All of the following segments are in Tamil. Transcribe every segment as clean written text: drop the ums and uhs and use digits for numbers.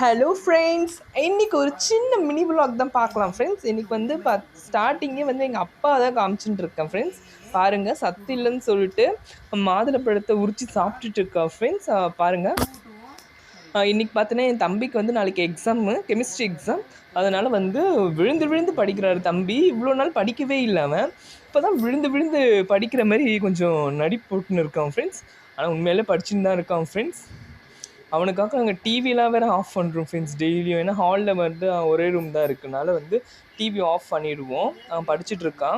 ஹலோ ஃப்ரெண்ட்ஸ், இன்னைக்கு ஒரு சின்ன மினி vlog தான் பார்க்கலாம் ஃப்ரெண்ட்ஸ். இன்னைக்கு வந்து ஸ்டார்டிங்கே வந்து எங்கள் அப்பா தான் காமிச்சுட்டு இருக்கேன் ஃப்ரெண்ட்ஸ். பாருங்க, சத்து இல்லைன்னு சொல்லிட்டு மாதுளப்பழத்தை உரிச்சு சாப்பிட்டுட்டு இருக்கா ஃப்ரெண்ட்ஸ். பாருங்க, இன்னைக்கு பார்த்தீங்கன்னா என் தம்பிக்கு வந்து நாளைக்கு எக்ஸாமு, கெமிஸ்ட்ரி எக்ஸாம். அதனால வந்து விழுந்து விழுந்து படிக்கிறாரு தம்பி. இவ்வளோ நாள் படிக்கவே இல்லாமல் இப்போ தான் விழுந்து விழுந்து படிக்கிற மாதிரி கொஞ்சம் நடிப்பு போட்டுன்னு இருக்கான் ஃப்ரெண்ட்ஸ். ஆனால் உண்மையிலே படிச்சுன்னு தான் இருக்கான் ஃப்ரெண்ட்ஸ். அவனுக்காக நாங்கள் டிவிலாம் வேறு ஆஃப் பண்ணுறோம் ஃப்ரெண்ட்ஸ் டெய்லியும். ஏன்னா ஹாலில் வந்து ஒரே ரூம் தான் இருக்குனால வந்து டிவி ஆஃப் பண்ணிவிடுவோம். அவன் படிச்சுட்ருக்கான்.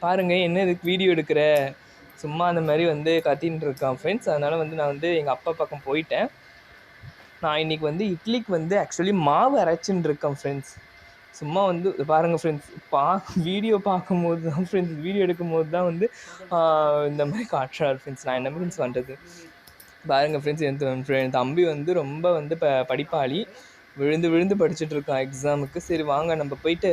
பாருங்கள், என்ன இதுக்கு வீடியோ எடுக்கிற, சும்மா அந்த மாதிரி வந்து கத்தின்னு இருக்கான் ஃப்ரெண்ட்ஸ். அதனால் வந்து நான் வந்து எங்கள் அப்பா பக்கம் போயிட்டேன். நான் இன்றைக்கி வந்து இட்லிக்கு வந்து ஆக்சுவலி மாவு அரைச்சின்னு இருக்கேன் ஃப்ரெண்ட்ஸ். சும்மா வந்து பாருங்கள் ஃப்ரெண்ட்ஸ், வீடியோ பார்க்கும்போது தான் ஃப்ரெண்ட்ஸ், வீடியோ எடுக்கும்போது தான் வந்து இந்த மாதிரி காட்டுறாரு ஃப்ரெண்ட்ஸ். நான் என்ன ஃப்ரெண்ட்ஸ் பண்ணுறது. பாருங்கள் ஃப்ரெண்ட்ஸ், என் தம்பி வந்து ரொம்ப வந்து படிப்பாளி. விழுந்து விழுந்து படிச்சுட்டு இருக்கான் எக்ஸாமுக்கு. சரி வாங்க நம்ம போயிட்டு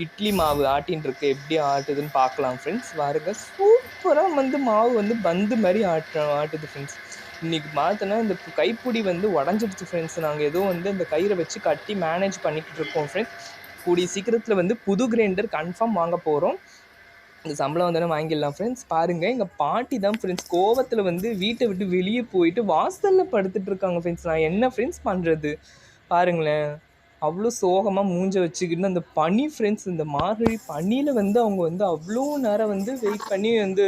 இட்லி மாவு ஆட்டின்னு இருக்கு, எப்படி ஆட்டுதுன்னு பார்க்கலாம் ஃப்ரெண்ட்ஸ். பாருங்க, சூப்பராக வந்து மாவு வந்து பந்து மாதிரி ஆட்டுது ஃப்ரெண்ட்ஸ். இன்றைக்கி பார்த்தோன்னா இந்த கைப்பிடி வந்து உடஞ்சிடுச்சு ஃப்ரெண்ட்ஸ். நாங்கள் ஏதோ வந்து இந்த கயிறை வச்சு கட்டி மேனேஜ் பண்ணிக்கிட்டு இருக்கோம் ஃப்ரெண்ட்ஸ். கூடிய சீக்கிரத்தில் வந்து புது கிரைண்டர் கன்ஃபார்ம் வாங்க போகிறோம். இந்த சம்பளம் வந்தோடனே வாங்கிடலாம் ஃப்ரெண்ட்ஸ். பாருங்கள், எங்கள் பாட்டி தான் ஃப்ரெண்ட்ஸ் கோவத்தில் வந்து வீட்டை விட்டு வெளியே போயிட்டு வாசலில் படுத்துட்டு இருக்காங்க ஃப்ரெண்ட்ஸ். நான் என்ன ஃப்ரெண்ட்ஸ் பண்ணுறது பாருங்களேன். அவ்வளோ சோகமாக மூஞ்ச வச்சுக்கிட்டு அந்த பனி ஃப்ரெண்ட்ஸ், இந்த மார்கழி பனியில் வந்து அவங்க வந்து அவ்வளோ நேரம் வந்து வெயிட் பண்ணி வந்து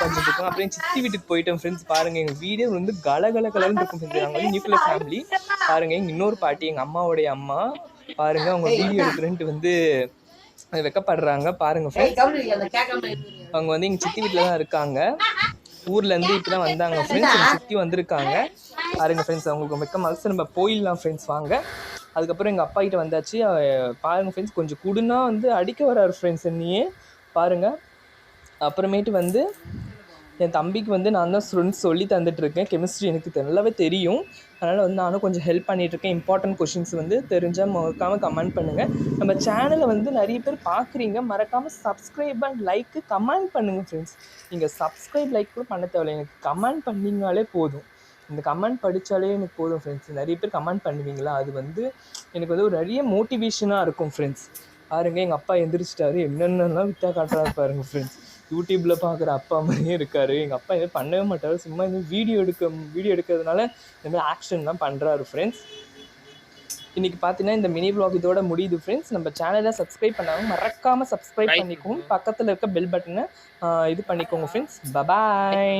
கொஞ்சம் இருக்காங்க. அப்புறம் சித்தி வீட்டுக்கு போயிட்டேன் ஃப்ரெண்ட்ஸ். பாருங்கள், எங்கள் வீடே வந்து கலகலன்னு இருக்கும் ஃப்ரெண்ட்ஸ். நாங்கள் வந்து நியூக்ளியர் ஃபேமிலி. பாருங்கள், எங்கள் இன்னொரு பாட்டி, எங்கள் அம்மாவோடைய அம்மா, பாருங்கள் அவங்க வீடியோ எடுக்கிறேன்ட்டு வந்து வெக்கப்படுறாங்க. பாருங்கள் ஃப்ரெண்ட்ஸ், அவங்க வந்து எங்கள் சித்தி வீட்டில் தான் இருக்காங்க. ஊர்லேருந்து இப்போ தான் வந்தாங்க ஃப்ரெண்ட்ஸ். எங்கள் சித்தி வந்திருக்காங்க. பாருங்கள் ஃப்ரெண்ட்ஸ், அவங்களுக்கு வெக்க மனசு. நம்ம போயிடலாம் ஃப்ரெண்ட்ஸ் வாங்க. அதுக்கப்புறம் எங்கள் அப்பா கிட்ட வந்தாச்சு. பாருங்கள் ஃப்ரெண்ட்ஸ், கொஞ்சம் குடுனா வந்து அடிக்க வராரு ஃப்ரெண்ட்ஸ் என்னையே. பாருங்கள், அப்புறமேட்டு வந்து என் தம்பிக்கு வந்து நான் தான் ஃப்ரெண்ட்ஸ் சொல்லி தந்துட்டுருக்கேன். கெமிஸ்ட்ரி எனக்கு நல்லாவே தெரியும். அதனால் வந்து நானும் கொஞ்சம் ஹெல்ப் பண்ணிகிட்ருக்கேன். இம்பார்ட்டன்ட் கொஷின்ஸ் வந்து தெரிஞ்சால் மறக்காமல் கமெண்ட் பண்ணுங்கள். நம்ம சேனலை வந்து நிறைய பேர் பார்க்குறீங்க, மறக்காமல் சப்ஸ்கிரைப் அண்ட் லைக்கு கமெண்ட் பண்ணுங்கள் ஃப்ரெண்ட்ஸ். நீங்கள் சப்ஸ்கிரைப் லைக் கூட பண்ண தேவையில்லை, எனக்கு கமெண்ட் பண்ணிங்கனாலே போதும். இந்த கமெண்ட் படித்தாலே எனக்கு போதும் ஃப்ரெண்ட்ஸ். நிறைய பேர் கமெண்ட் பண்ணுவீங்களா, அது வந்து எனக்கு வந்து ஒரு நிறைய மோட்டிவேஷனாக இருக்கும் ஃப்ரெண்ட்ஸ். பாருங்கள், எங்கள் அப்பா எந்திரிச்சிட்டாரு, என்னென்னலாம் வித்தா காட்டுறாரு பாருங்கள் ஃப்ரெண்ட்ஸ். யூடியூப்பில் பார்க்குற அப்பா மாதிரியே இருக்கார். எங்கள் அப்பா எதுவும் பண்ணவே மாட்டார், சும்மா இந்த வீடியோ எடுக்கிறதுனால இந்த மாதிரி ஆக்ஷன்லாம் பண்ணுறாரு ஃப்ரெண்ட்ஸ். இன்றைக்கி பார்த்தீங்கன்னா இந்த மினி vlog இதோட முடியுது ஃப்ரெண்ட்ஸ். நம்ம சேனலை சப்ஸ்கிரைப் பண்ணாமல் மறக்காமல் சப்ஸ்கிரைப் பண்ணிக்கோங்க. பக்கத்தில் இருக்க பெல் பட்டனை இது பண்ணிக்கோங்க ஃப்ரெண்ட்ஸ். பபாய்.